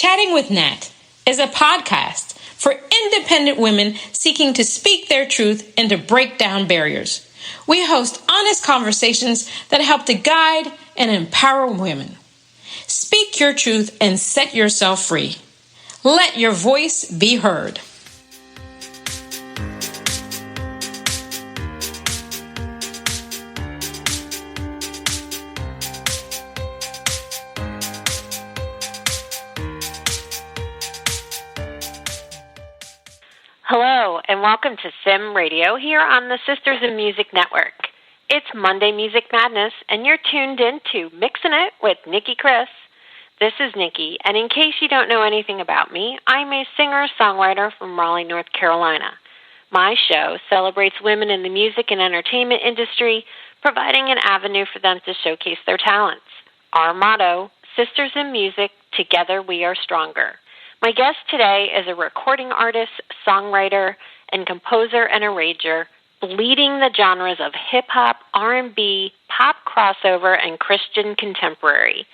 Chatting with Nat is a podcast for independent women seeking to speak their truth and to break down barriers. We host honest conversations that help to guide and empower women. Speak your truth and set yourself free. Let your voice be heard. Hello, and welcome to Sim Radio here on the Sisters in Music Network. It's Monday Music Madness, and you're tuned in to Mixin' It with Nicki Kris. This is Nicki, and in case you don't know anything about me, I'm a singer-songwriter from Raleigh, North Carolina. My show celebrates women in the music and entertainment industry, providing an avenue for them to showcase their talents. Our motto, Sisters in Music, Together We Are Stronger. My guest today is a recording artist, songwriter, and composer and arranger, bleeding the genres of hip-hop, R&B, pop crossover, and Christian contemporary.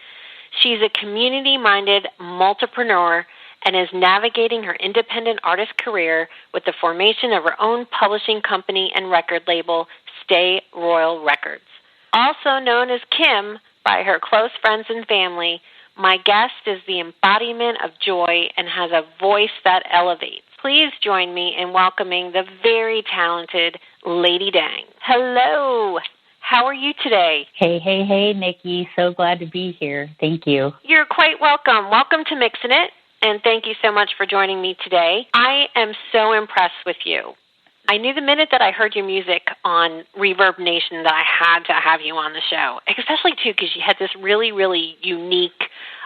She's a community-minded multipreneur and is navigating her independent artist career with the formation of her own publishing company and record label, Stay Royal Records. Also known as Kim by her close friends and family, my guest is the embodiment of joy and has a voice that elevates. Please join me in welcoming the very talented Lady Dang. Hello. How are you today? Hey, Nicki. So glad to be here. Thank you. You're quite welcome. Welcome to Mixin' It, and thank you so much for joining me today. I am so impressed with you. I knew the minute that I heard your music on Reverb Nation that I had to have you on the show, especially, too, because you had this really, really unique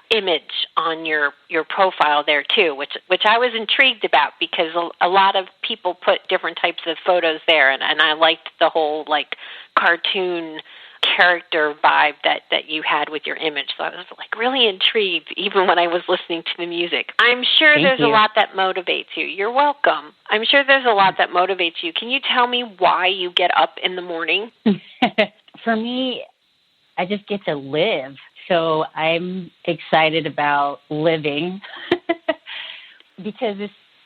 image on your profile there, too, which I was intrigued about because a lot of people put different types of photos there, and I liked the whole, cartoon character vibe that you had with your image. So I was, really intrigued even when I was listening to the music. I'm sure there's a lot that motivates you. You're welcome. I'm sure there's a lot that motivates you. Can you tell me why you get up in the morning? For me, I just get to live. So I'm excited about living because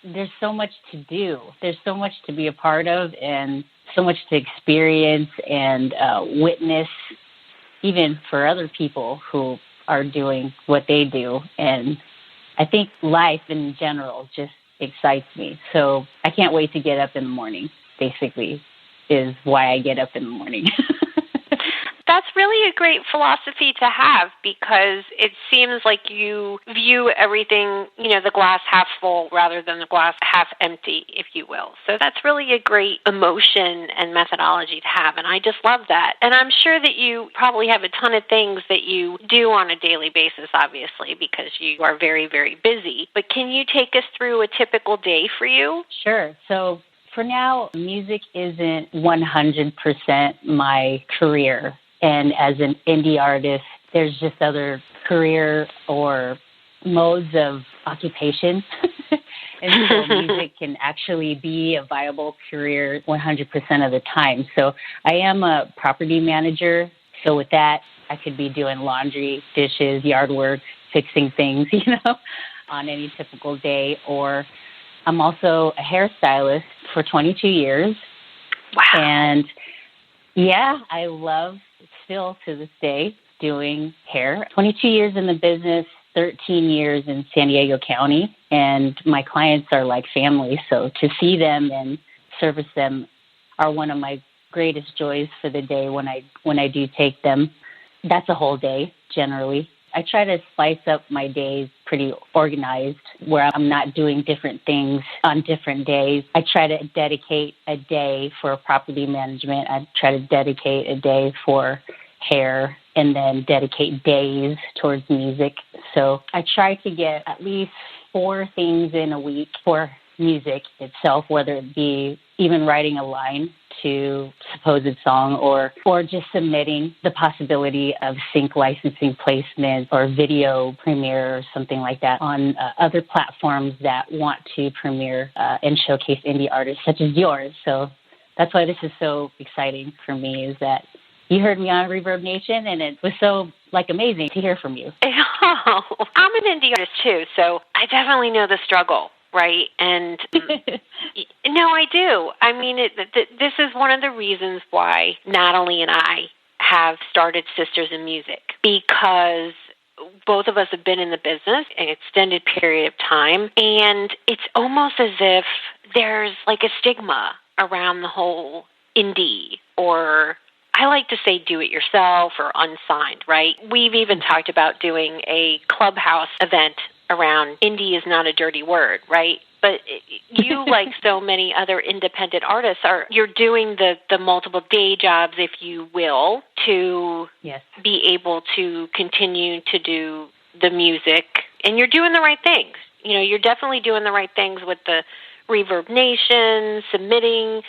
there's so much to do. There's so much to be a part of and so much to experience and witness, even for other people who are doing what they do. And I think life in general just excites me. So I can't wait to get up in the morning, basically, is why I get up in the morning. That's really a great philosophy to have because it seems like you view everything, the glass half full rather than the glass half empty, if you will. So that's really a great emotion and methodology to have, and I just love that. And I'm sure that you probably have a ton of things that you do on a daily basis, obviously, because you are very, very busy. But can you take us through a typical day for you? Sure. So for now, music isn't 100% my career. And as an indie artist, there's just other career or modes of occupation. And so music can actually be a viable career 100% of the time. So I am a property manager. So with that, I could be doing laundry, dishes, yard work, fixing things, on any typical day. Or I'm also a hairstylist for 22 years. Wow. And yeah, I love still to this day doing hair. 22 years in the business, 13 years in San Diego County, and my clients are like family. So to see them and service them are one of my greatest joys for the day when I do take them. That's a whole day generally. I try to spice up my days pretty organized where I'm not doing different things on different days. I try to dedicate a day for property management. I try to dedicate a day for hair and then dedicate days towards music. So I try to get at least 4 things in a week for music itself, whether it be even writing a line to supposed song or just submitting the possibility of sync licensing placement or video premiere or something like that on other platforms that want to premiere and showcase indie artists such as yours. So that's why this is so exciting for me, is that you heard me on Reverb Nation, and it was so amazing to hear from you. Oh, I'm an indie artist too, so I definitely know the struggle, right? And no, I do. I mean, this is one of the reasons why Natalie and I have started Sisters in Music, because both of us have been in the business an extended period of time, and it's almost as if there's like a stigma around the whole indie, or I like to say do it yourself or unsigned, right? We've even talked about doing a clubhouse event around indie is not a dirty word, right? But you, like so many other independent artists, you're doing the multiple day jobs, if you will, to be able to continue to do the music. And you're doing the right things. You know, you're definitely doing the right things with the Reverb Nation, submitting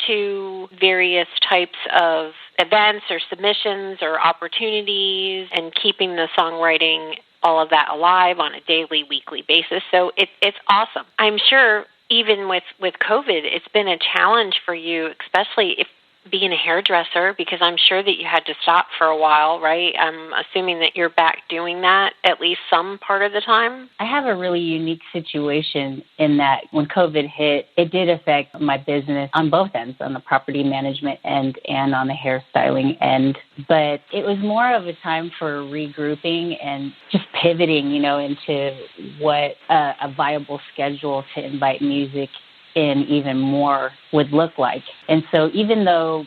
to various types of events or submissions or opportunities, and keeping the songwriting, all of that, alive on a daily, weekly basis. So it's awesome. I'm sure even with COVID, it's been a challenge for you, especially if being a hairdresser, because I'm sure that you had to stop for a while, right? I'm assuming that you're back doing that at least some part of the time. I have a really unique situation in that when COVID hit, it did affect my business on both ends, on the property management end and on the hairstyling end. But it was more of a time for regrouping and just pivoting, you know, into what a viable schedule to invite music in even more would look like. And so even though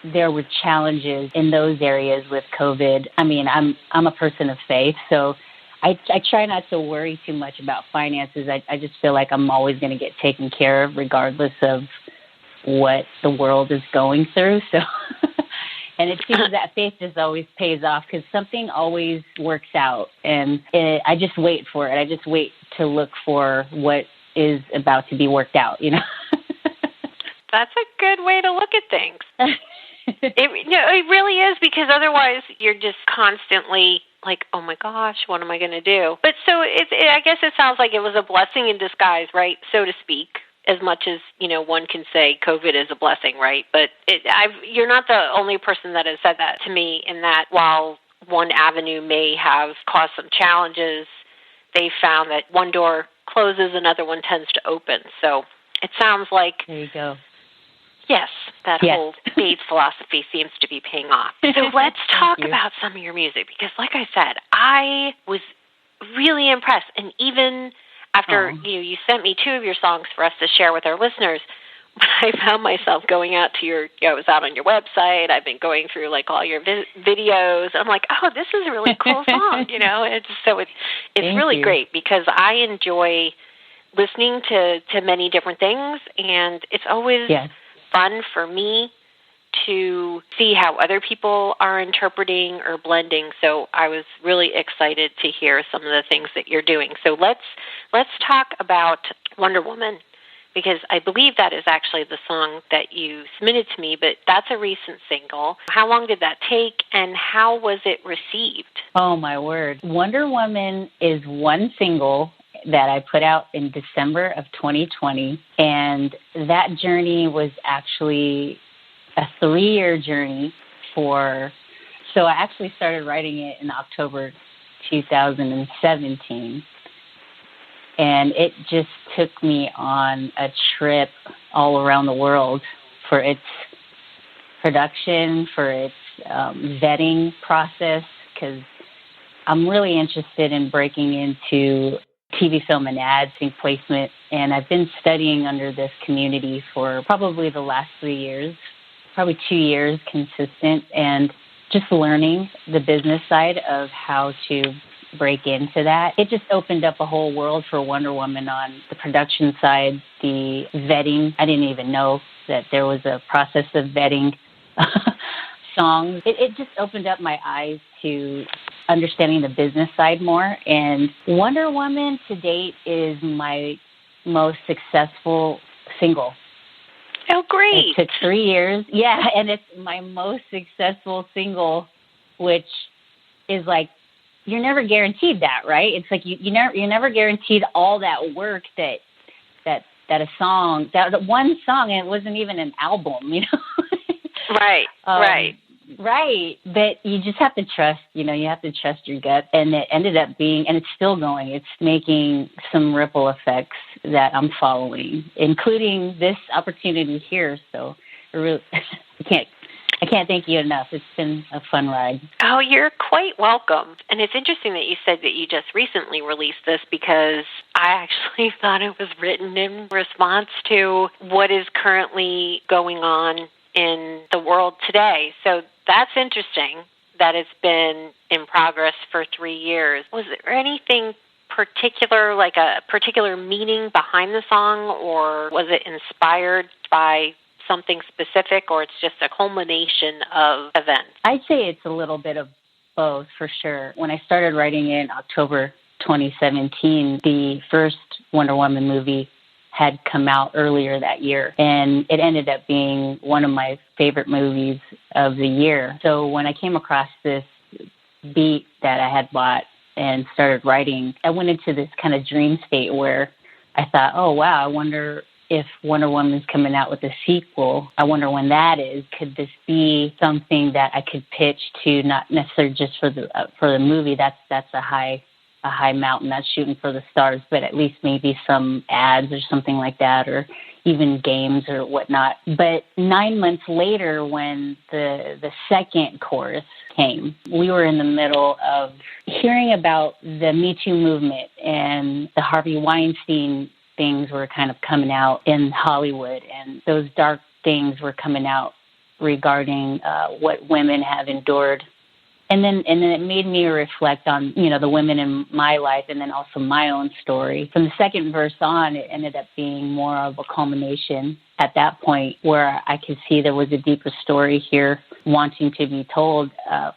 there were challenges in those areas with COVID, I mean, I'm a person of faith, so I try not to worry too much about finances. I just feel like I'm always going to get taken care of regardless of what the world is going through. So, and it seems that faith just always pays off because something always works out. And I just wait for it. I just wait to look for what is about to be worked out, you know. That's a good way to look at things. It really is, because otherwise you're just constantly like, oh my gosh, what am I going to do? But so I guess it sounds like it was a blessing in disguise, right, so to speak, as much as, you know, one can say COVID is a blessing, right? But you're not the only person that has said that to me, in that while one avenue may have caused some challenges, they found that one door closes, another one tends to open. So it sounds like, there you go. Yes, that whole faith philosophy seems to be paying off. So let's talk about some of your music, because like I said, I was really impressed. And even after you sent me 2 of your songs for us to share with our listeners, I found myself going out to I was out on your website. I've been going through like all your videos. I'm like, oh, this is a really cool song, you know. It's really great, because I enjoy listening to many different things, and it's always fun for me to see how other people are interpreting or blending. So I was really excited to hear some of the things that you're doing. So let's talk about Wonder Woman, because I believe that is actually the song that you submitted to me, but that's a recent single. How long did that take, and how was it received? Oh, my word. Wonder Woman is one single that I put out in December of 2020, and that journey was actually a 3-year journey so I actually started writing it in October 2017. And it just took me on a trip all around the world for its production, for its vetting process, because I'm really interested in breaking into TV, film, and ads and placement. And I've been studying under this community for probably the last 3 years, probably 2 years consistent, and just learning the business side of how to break into that. It just opened up a whole world for Wonder Woman on the production side, the vetting. I didn't even know that there was a process of vetting songs. It just opened up my eyes to understanding the business side more. And Wonder Woman to date is my most successful single. Oh, great. It took 3 years. Yeah, and it's my most successful single, which is like, you're never guaranteed that, right? It's like you're never guaranteed all that work that a song, that one song, and it wasn't even an album, you know? Right, right. Right. But you just have to trust, you have to trust your gut. And it ended up being, and it's still going, it's making some ripple effects that I'm following, including this opportunity here. So I really, I can't thank you enough. It's been a fun ride. Oh, you're quite welcome. And it's interesting that you said that you just recently released this, because I actually thought it was written in response to what is currently going on in the world today. So that's interesting that it's been in progress for 3 years. Was there anything particular, like a particular meaning behind the song, or was it inspired by something specific, or it's just a culmination of events? I'd say it's a little bit of both, for sure. When I started writing in October 2017, the first Wonder Woman movie had come out earlier that year, and it ended up being one of my favorite movies of the year. So when I came across this beat that I had bought and started writing, I went into this kind of dream state where I thought, oh, wow, I wonder if Wonder Woman's coming out with a sequel. I wonder when that is. Could this be something that I could pitch to, not necessarily just for the movie? That's a high mountain. That's shooting for the stars, but at least maybe some ads or something like that, or even games or whatnot. But 9 months later, when the second chorus came, we were in the middle of hearing about the Me Too movement, and the Harvey Weinstein things were kind of coming out in Hollywood, and those dark things were coming out regarding what women have endured. And then it made me reflect on, the women in my life, and then also my own story. From the second verse on, it ended up being more of a culmination at that point, where I could see there was a deeper story here wanting to be told,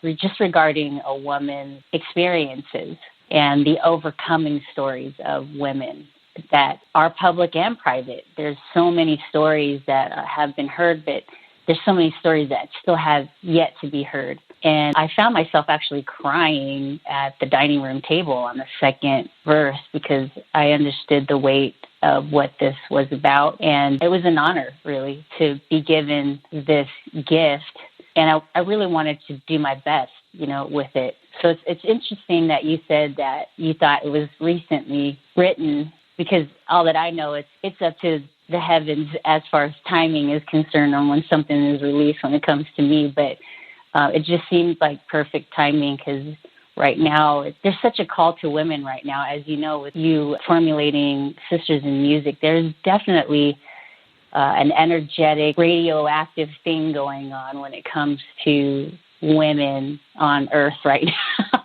just regarding a woman's experiences and the overcoming stories of women that are public and private. There's so many stories that have been heard, but there's so many stories that still have yet to be heard. And I found myself actually crying at the dining room table on the second verse, because I understood the weight of what this was about. And it was an honor, really, to be given this gift. And I really wanted to do my best, with it. So it's interesting that you said that you thought it was recently written, because all that I know, it's up to the heavens as far as timing is concerned on when something is released when it comes to me. But it just seemed like perfect timing, because right now there's such a call to women right now. As you know, with you formulating Sisters in Music, there's definitely an energetic, radioactive thing going on when it comes to women on Earth right now.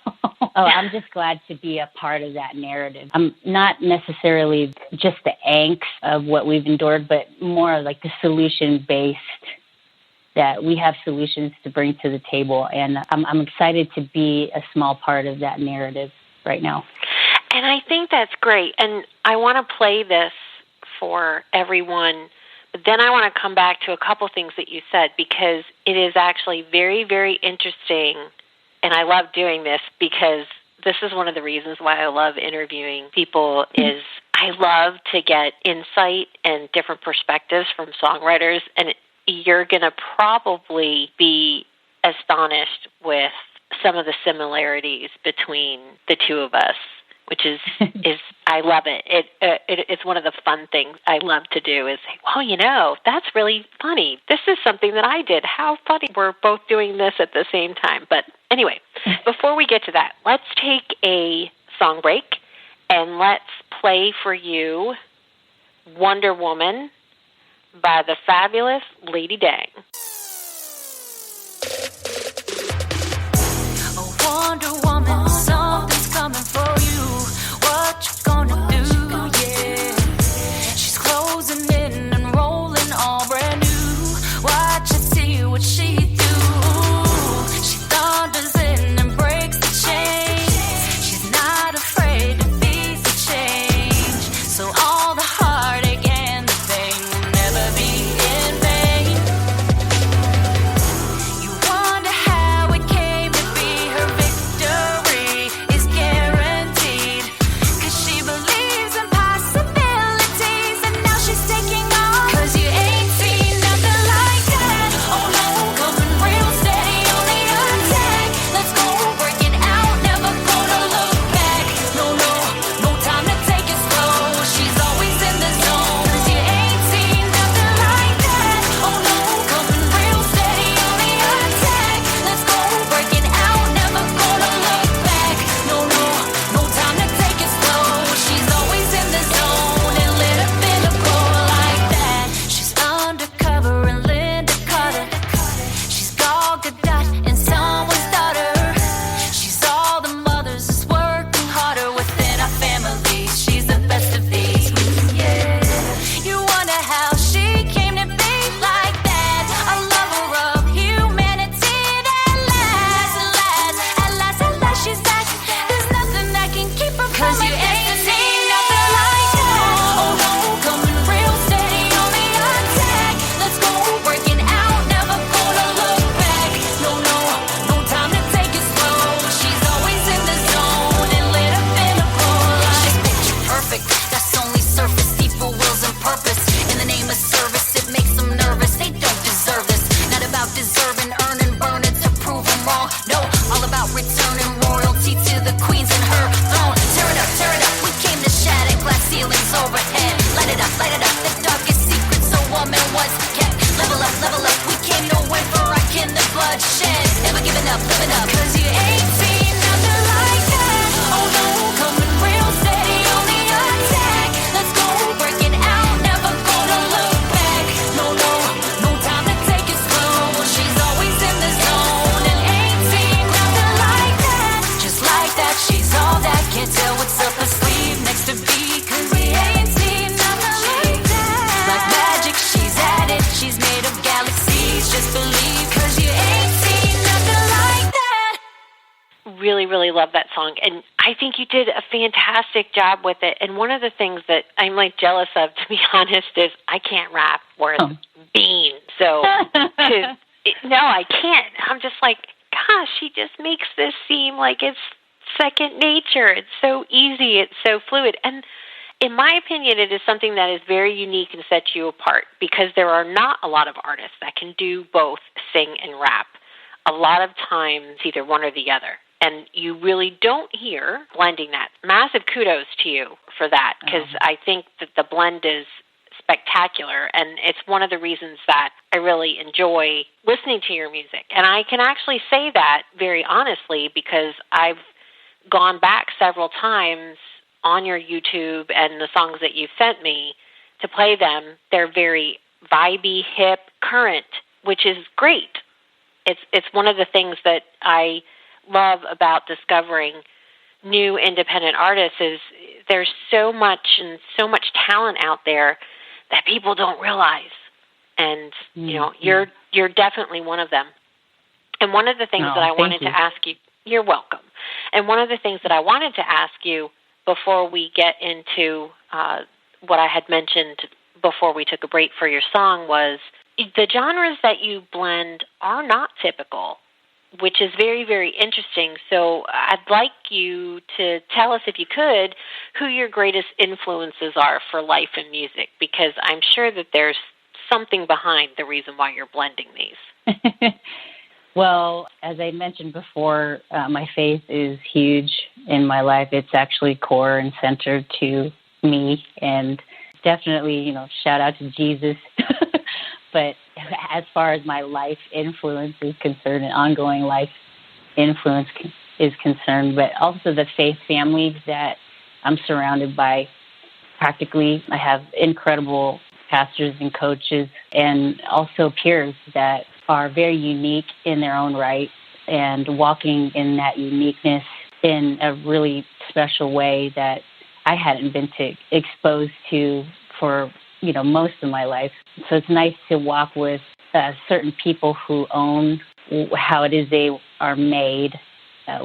Oh, I'm just glad to be a part of that narrative. I'm not necessarily just the angst of what we've endured, but more like the solution-based, that we have solutions to bring to the table. And I'm excited to be a small part of that narrative right now. And I think that's great. And I want to play this for everyone, but then I want to come back to a couple things that you said, because it is actually very, very interesting. And I love doing this, because this is one of the reasons why I love interviewing people, is I love to get insight and different perspectives from songwriters. And you're going to probably be astonished with some of the similarities between the two of us, which is I love it. It's one of the fun things I love to do, is say, well, that's really funny. This is something that I did. How funny. We're both doing this at the same time. But anyway, before we get to that, let's take a song break, and let's play for you Wonder Woman by the fabulous Lady Dang. Wonder Woman, something's coming for you. What you gonna do? Yeah, she's closing in and rolling all brand new. Watch and see what she do. She thunders in and breaks the chains. She's not afraid to be the change. So all the heartache and the pain will never be in vain. overhead. Light it up, the darkest secret so woman was kept. Level up, we came nowhere for rocking the bloodshed. Never giving up, living up, cause you ain't seen nothing like that. Oh no, coming real steady on the attack. Let's go, break it out, never gonna look back. No time to take it slow. She's always in the zone and ain't seen nothing like that. Just like that, she's all that. Can't tell what's up her sleeve next to be, cause we ain't seen nothing like that. Like magic, she's at it. She's made of galaxies. Just believe, cause you ain't seen nothing like that. Really, really love that song. And I think you did a fantastic job with it. And one of the things that I'm like jealous of, to be honest, is I can't rap worth beans. So, no, I can't. I'm just like, gosh, she just makes this seem like it's second nature. It's so easy. It's so fluid. And in my opinion, it is something that is very unique and sets you apart because there are not a lot of artists that can do both sing and rap. A lot of times, either one or the other. And you really don't hear blending that. Massive kudos to you for that because I think that the blend is spectacular, and it's one of the reasons that I really enjoy listening to your music. And I can actually say that very honestly because I've gone back several times on your YouTube and the songs that you've sent me to play them. They're very vibey, hip, current, which is great. It's one of the things that I love about discovering new independent artists is there's so much talent out there that people don't realize. And, you're definitely one of them. And one of the things that I wanted to ask you, you're welcome. And one of the things that I wanted to ask you before we get into what I had mentioned before we took a break for your song was the genres that you blend are not typical, which is very, very interesting. So I'd like you to tell us, if you could, who your greatest influences are for life and music, because I'm sure that there's something behind the reason why you're blending these. Well, as I mentioned before, my faith is huge in my life. It's actually core and centered to me, and definitely, shout out to Jesus. But as far as my life influence is concerned, and ongoing life influence is concerned, but also the faith family that I'm surrounded by, practically, I have incredible pastors and coaches and also peers that are very unique in their own right and walking in that uniqueness in a really special way that I hadn't been exposed to for most of my life. So it's nice to walk with certain people who own how it is they are made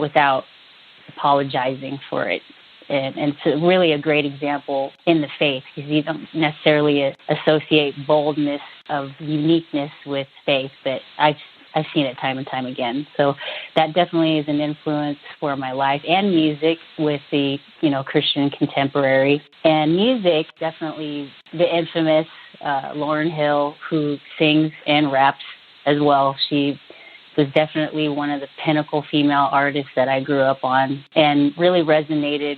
without apologizing for it. And it's really a great example in the faith because you don't necessarily associate boldness of uniqueness with faith, but I've seen it time and time again. So that definitely is an influence for my life and music with the, Christian contemporary. And music, definitely the infamous Lauryn Hill, who sings and raps as well. She was definitely one of the pinnacle female artists that I grew up on and really resonated,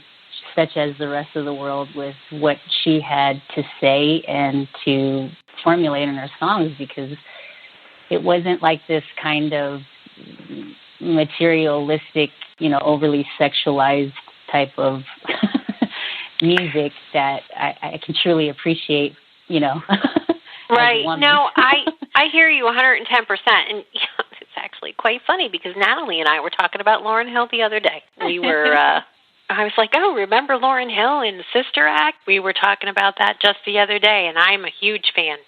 such as the rest of the world, with what she had to say and to formulate in her songs, because it wasn't like this kind of materialistic, overly sexualized type of music that I can truly appreciate, Right. No, I hear you 110%. And it's actually quite funny because Natalie and I were talking about Lauryn Hill the other day. We were, I was like, oh, remember Lauryn Hill in Sister Act? We were talking about that just the other day, and I'm a huge fan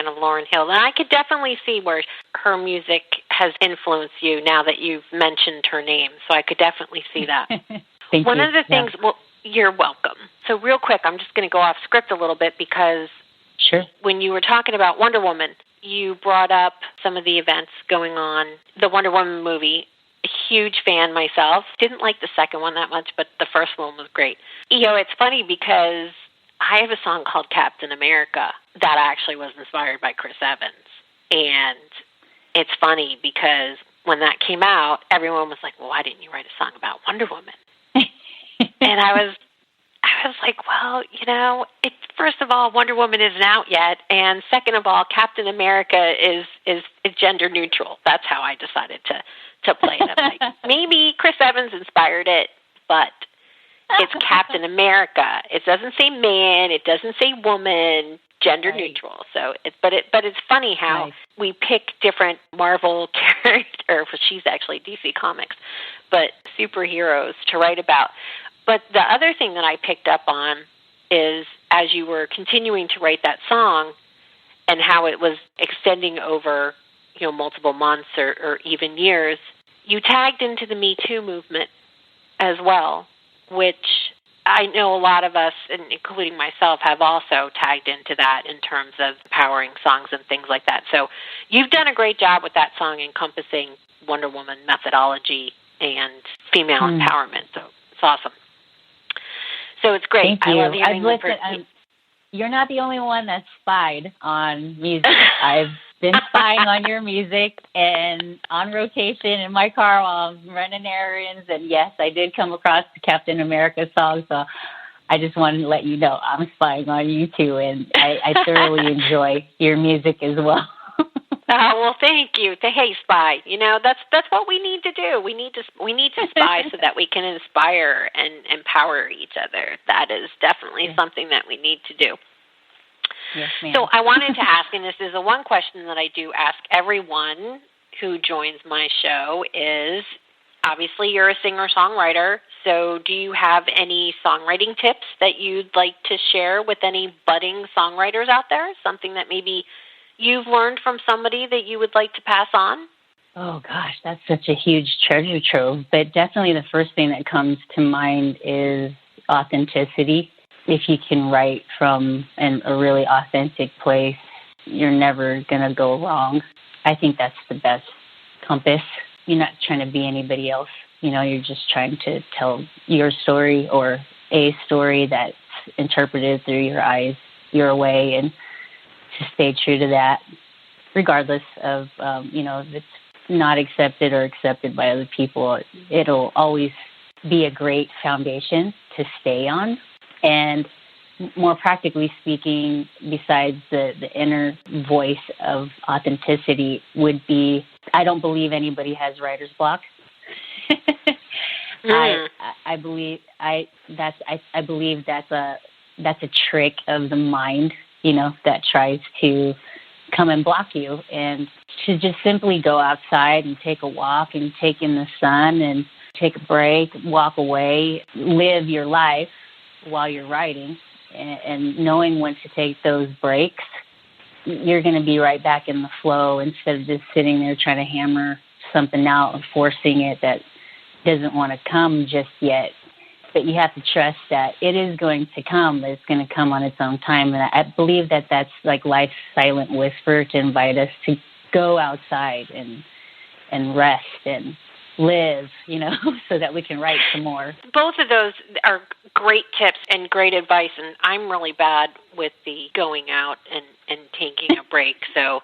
of Lauryn Hill. And I could definitely see where her music has influenced you now that you've mentioned her name. So I could definitely see that. Thank One you. of the things, well, you're welcome. So real quick, I'm just going to go off script a little bit because Sure. when you were talking about Wonder Woman, you brought up some of the events going on, the Wonder Woman movie. A huge fan myself. Didn't like the second one that much, but the first one was great. It's funny because I have a song called Captain America that actually was inspired by Chris Evans. And it's funny because when that came out, everyone was like, well, why didn't you write a song about Wonder Woman? And I was I was like, well, first of all, Wonder Woman isn't out yet, and second of all, Captain America is gender neutral. That's how I decided to play it. I'm like, maybe Chris Evans inspired it, but it's Captain America. It doesn't say man. It doesn't say woman. Gender neutral. So, but it's funny how we pick different Marvel characters. Well, she's actually DC Comics, but superheroes to write about. But the other thing that I picked up on is as you were continuing to write that song, and how it was extending over, multiple months or even years, you tagged into the Me Too movement as well, which I know a lot of us, including myself, have also tagged into that in terms of empowering songs and things like that. So you've done a great job with that song encompassing Wonder Woman methodology and female empowerment. So it's awesome. So it's great. Thank you. I love hearing you're not the only one that's spied on music. I've been spying on your music and on rotation in my car while I'm running errands. And yes, I did come across the Captain America song. So I just wanted to let you know I'm spying on you too. And I thoroughly enjoy your music as well. Well, thank you. Hey, spy. That's what we need to do. We need to spy so that we can inspire and empower each other. That is definitely something that we need to do. Yes, ma'am. So I wanted to ask, and this is the one question that I do ask everyone who joins my show is, obviously you're a singer-songwriter, so do you have any songwriting tips that you'd like to share with any budding songwriters out there? Something that maybe you've learned from somebody that you would like to pass on? Oh, gosh, that's such a huge treasure trove. But definitely the first thing that comes to mind is authenticity. If you can write from a really authentic place, you're never going to go wrong. I think that's the best compass. You're not trying to be anybody else. You're just trying to tell your story or a story that's interpreted through your eyes, your way, and to stay true to that, regardless of, if it's not accepted or accepted by other people. It'll always be a great foundation to stay on. And more practically speaking, besides the inner voice of authenticity would be, I don't believe anybody has writer's block. I believe that's a trick of the mind, that tries to come and block you, and to just simply go outside and take a walk and take in the sun and take a break, walk away, live your life while you're writing, and knowing when to take those breaks, you're going to be right back in the flow instead of just sitting there trying to hammer something out and forcing it that doesn't want to come just yet. But you have to trust that it is going to come, but it's going to come on its own time. And I believe that that's like life's silent whisper to invite us to go outside and rest and live, so that we can write some more. Both of those are great tips and great advice, and I'm really bad with the going out and taking a break. So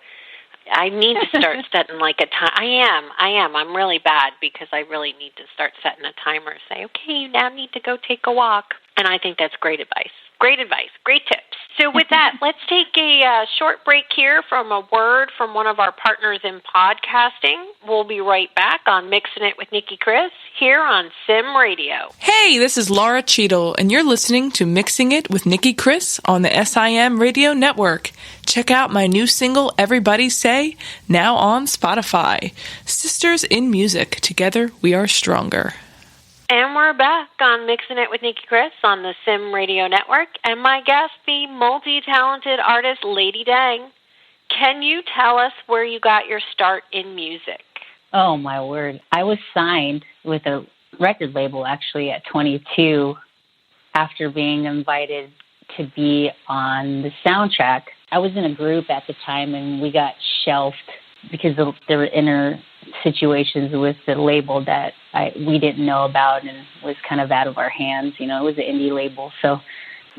I need to start setting like a time. I am. I'm really bad because I really need to start setting a timer. Say, okay, you now need to go take a walk. And I think that's great advice. Great advice. Great tips. So with that, let's take a short break here from a word from one of our partners in podcasting. We'll be right back on Mixing It with Nicki Kris here on Sim Radio. Hey, this is Laura Cheadle, and you're listening to Mixing It with Nicki Kris on the SIM Radio Network. Check out my new single, Everybody Say, now on Spotify. Sisters in Music. Together we are stronger. And we're back on Mixing It with Nicki Kris on the Sim Radio Network. And my guest, the multi-talented artist, Lady Dang. Can you tell us where you got your start in music? Oh, my word. I was signed with a record label, actually, at 22 after being invited to be on the soundtrack. I was in a group at the time, and we got shelved because there were inner situations with the label that we didn't know about and was kind of out of our hands. It was an indie label. So,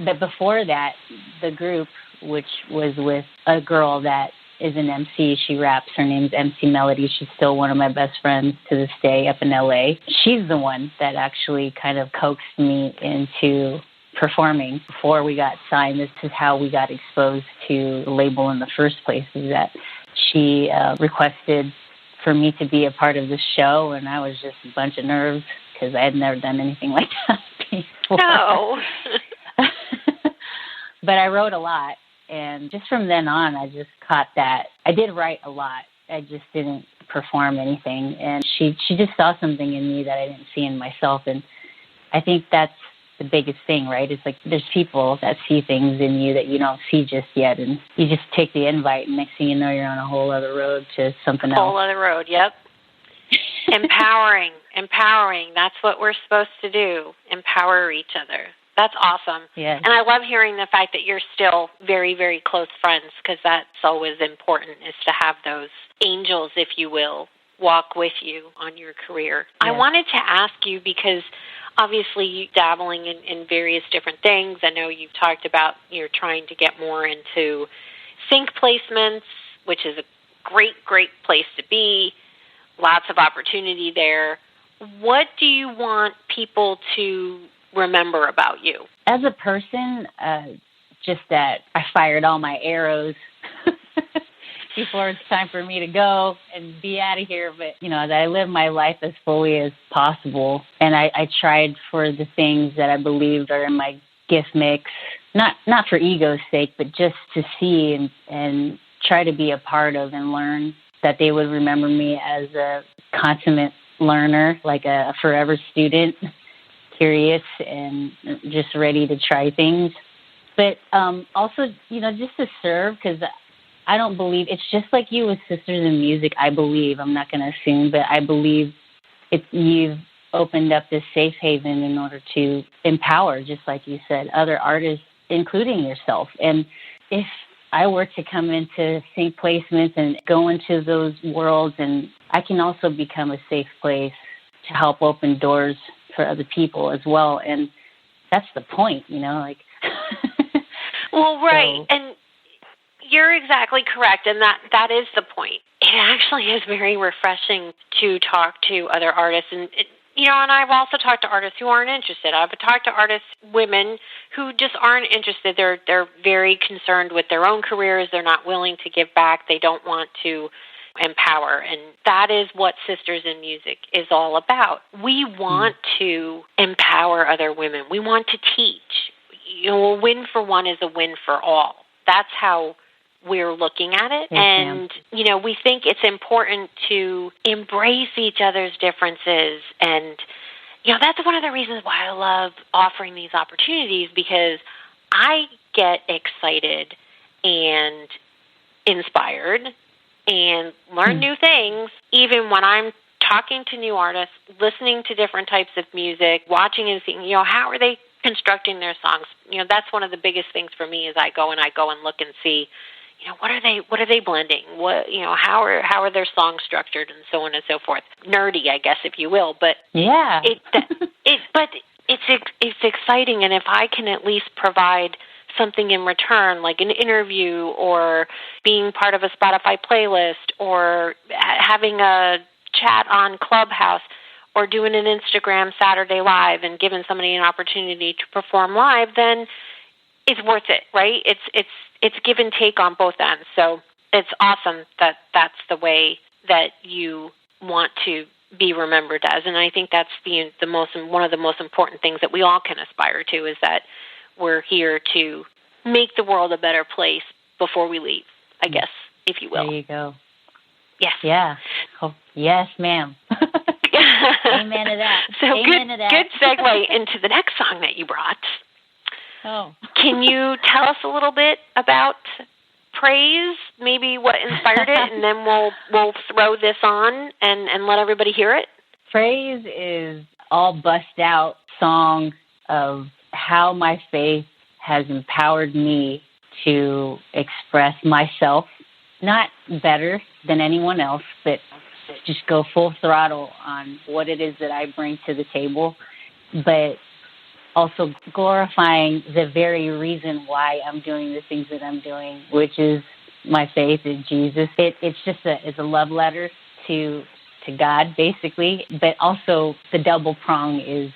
but before that, the group, which was with a girl that is an MC, she raps, her name's MC Melody. She's still one of my best friends to this day up in LA. She's the one that actually kind of coaxed me into performing before we got signed. This is how we got exposed to the label in the first place, is that she requested for me to be a part of the show, and I was just a bunch of nerves because I had never done anything like that before. No. But I wrote a lot, and just from then on, I just caught that. I did write a lot. I just didn't perform anything, and she just saw something in me that I didn't see in myself, and I think that's the biggest thing, right? It's like there's people that see things in you that you don't see just yet, and you just take the invite, and next thing you know, you're on a whole other road to something else. Whole other road, yep. Empowering. That's what we're supposed to do, empower each other. That's awesome. Yes. And I love hearing the fact that you're still very, very close friends, because that's always important, is to have those angels, if you will, walk with you on your career. Yes. I wanted to ask you, because obviously you're dabbling in various different things. I know you've talked about you're trying to get more into sync placements, which is a great, great place to be. Lots of opportunity there. What do you want people to remember about you? As a person, just that I fired all my arrows before it's time for me to go and be out of here. But, that I live my life as fully as possible. And I tried for the things that I believed are in my gift mix, not for ego's sake, but just to see and try to be a part of and learn, that they would remember me as a consummate learner, like a forever student, curious and just ready to try things. But also, just to serve, because I don't believe, it's just like you with Sisters in Music, I believe, I'm not going to assume, but I believe you've opened up this safe haven in order to empower, just like you said, other artists, including yourself. And if I were to come into sync placements and go into those worlds, and I can also become a safe place to help open doors for other people as well. And that's the point, like. Well, right. So, and you're exactly correct. And that is the point. It actually is very refreshing to talk to other artists. And, and I've also talked to artists who aren't interested. I've talked to artists, women, who just aren't interested. They're very concerned with their own careers. They're not willing to give back. They don't want to empower. And that is what Sisters in Music is all about. We want to empower other women. We want to teach. A win for one is a win for all. That's how we're looking at it. Yes, and, we think it's important to embrace each other's differences. And, that's one of the reasons why I love offering these opportunities, because I get excited and inspired and learn new things, even when I'm talking to new artists, listening to different types of music, watching and seeing, how are they constructing their songs. That's one of the biggest things for me, is I go and look and see, what are they blending? What, how are their songs structured, and so on and so forth. Nerdy, I guess, if you will, but yeah, it's exciting. And if I can at least provide something in return, like an interview or being part of a Spotify playlist or having a chat on Clubhouse or doing an Instagram Saturday Live and giving somebody an opportunity to perform live, then it's worth it, right? It's give and take on both ends. So it's awesome that that's the way that you want to be remembered as. And I think that's one of the most important things that we all can aspire to, is that we're here to make the world a better place before we leave, I guess, if you will. There you go. Yes. Yeah. Oh, yes, ma'am. Amen to that. So Amen to that. Good segue into the next song that you brought. Oh. Can you tell us a little bit about Praise, maybe what inspired it, and then we'll throw this on and let everybody hear it? Praise is all bust out song of how my faith has empowered me to express myself, not better than anyone else, but just go full throttle on what it is that I bring to the table, but also glorifying the very reason why I'm doing the things that I'm doing, which is my faith in Jesus. It's a love letter to God, basically, but also the double prong is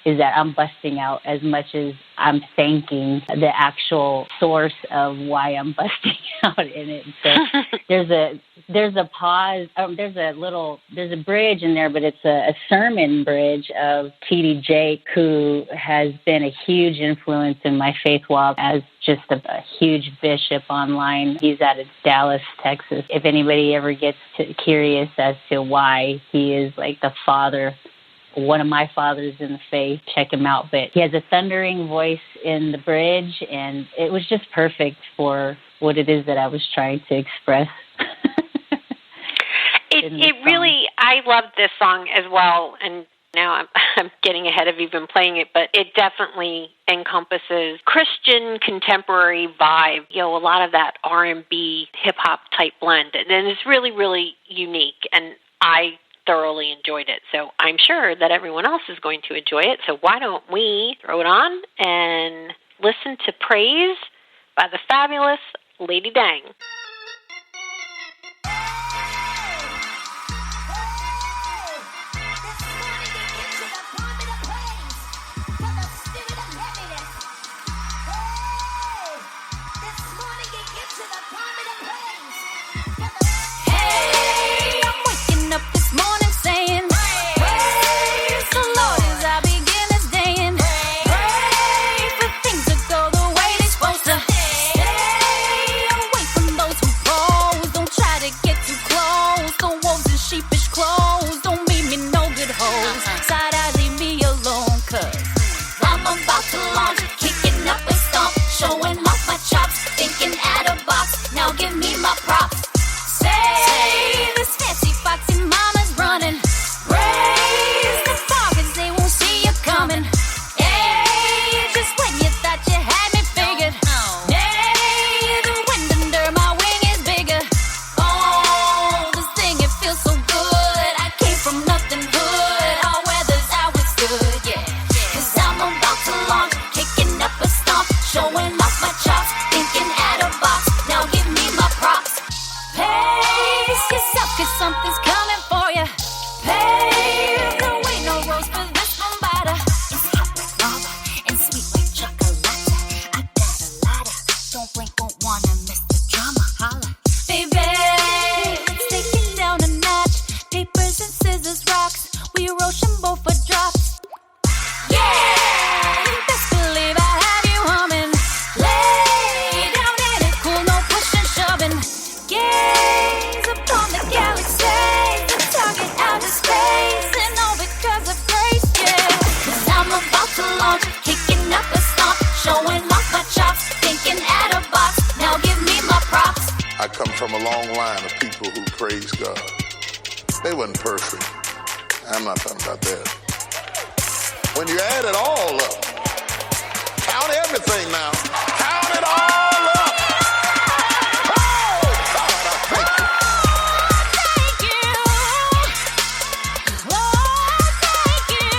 is that I'm busting out as much as I'm thanking the actual source of why I'm busting out in it. So there's a pause. There's a bridge in there, but it's a sermon bridge of T.D. Jakes, who has been a huge influence in my faith walk as just a huge bishop online. He's out of Dallas, Texas. If anybody ever gets curious as to why he is like the father, one of my fathers in the faith, check him out. But he has a thundering voice in the bridge, and it was just perfect for what it is that I was trying to express. It really, I love this song as well, and now I'm getting ahead of even playing it, but it definitely encompasses Christian contemporary vibe, a lot of that R&B hip-hop type blend, and it's really, really unique, and I thoroughly enjoyed it. So I'm sure that everyone else is going to enjoy it, so why don't we throw it on and listen to Praise by the fabulous Lady Dang. From a long line of people who praise God. They wasn't perfect. I'm not talking about that. When you add it all up, count everything now. Count it all up. Oh, God, I thank you. Thank you. Oh, thank you.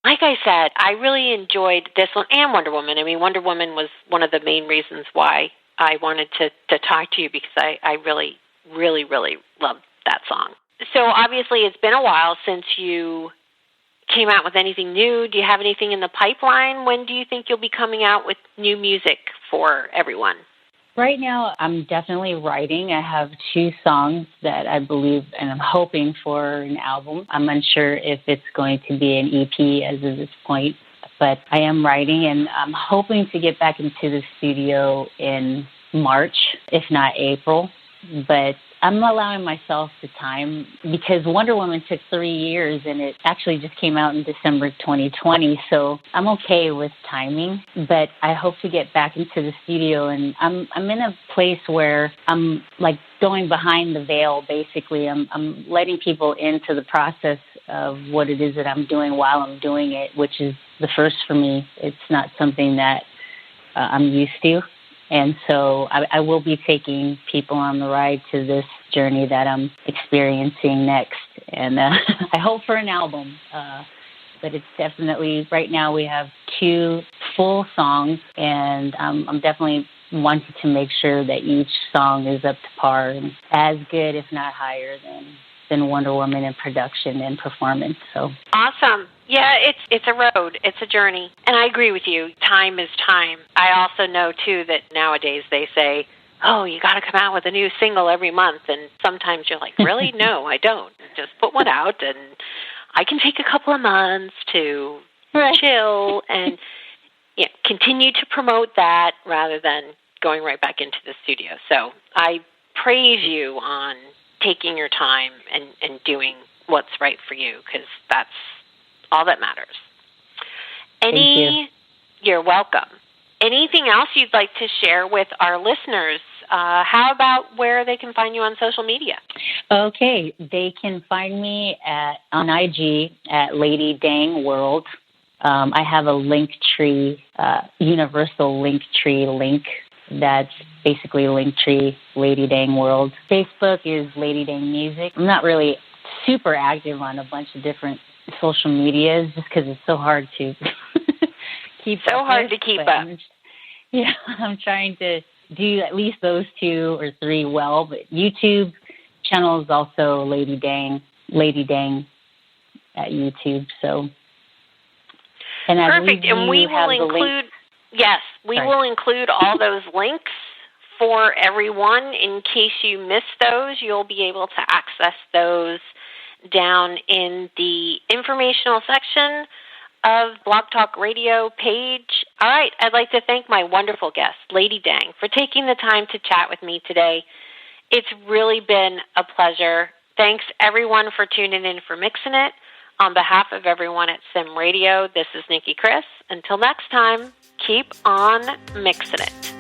Like I said, I really enjoyed this one and Wonder Woman. I mean, Wonder Woman was one of the main reasons why I wanted to talk to you, because I really, really, really loved that song. So obviously it's been a while since you came out with anything new. Do you have anything in the pipeline? When do you think you'll be coming out with new music for everyone? Right now, I'm definitely writing. I have 2 songs that I believe, and I'm hoping for an album. I'm unsure if it's going to be an EP as of this point, but I am writing, and I'm hoping to get back into the studio in March, if not April. But I'm allowing myself the time, because Wonder Woman took 3 years, and it actually just came out in December 2020. So I'm okay with timing, but I hope to get back into the studio, and I'm in a place where I'm like going behind the veil, basically. I'm letting people into the process of what it is that I'm doing while I'm doing it, which is the first for me. It's not something that I'm used to. And so I will be taking people on the ride to this journey that I'm experiencing next. And I hope for an album. But it's definitely, right now we have 2 full songs, and I'm definitely wanting to make sure that each song is up to par and as good, if not higher, than Wonder Woman in production and performance. So awesome. Yeah, it's a road. It's a journey. And I agree with you. Time is time. I also know, too, that nowadays they say, oh, you got to come out with a new single every month. And sometimes you're like, really? No, I don't. Just put one out, and I can take a couple of months to chill and continue to promote that rather than going right back into the studio. So I praise you on taking your time and doing what's right for you, because that's all that matters. Thank you. You're welcome. Anything else you'd like to share with our listeners? How about where they can find you on social media? Okay, they can find me on IG at Lady Dang World. I have a Linktree, universal Linktree link. That's basically Linktree, Lady Dang World. Facebook is Lady Dang Music. I'm not really super active on a bunch of different social medias just because it's so hard to keep up. So hard to keep up. I'm trying to do at least those 2 or 3 well, but YouTube channel is also Lady Dang at YouTube. So, and perfect. And we will include. Yes, we will include all those links for everyone. In case you missed those, you'll be able to access those down in the informational section of Blog Talk Radio page. All right, I'd like to thank my wonderful guest, Lady Dang, for taking the time to chat with me today. It's really been a pleasure. Thanks, everyone, for tuning in for Mixing It. On behalf of everyone at Sim Radio, this is Nicki Kris. Until next time, keep on mixing it.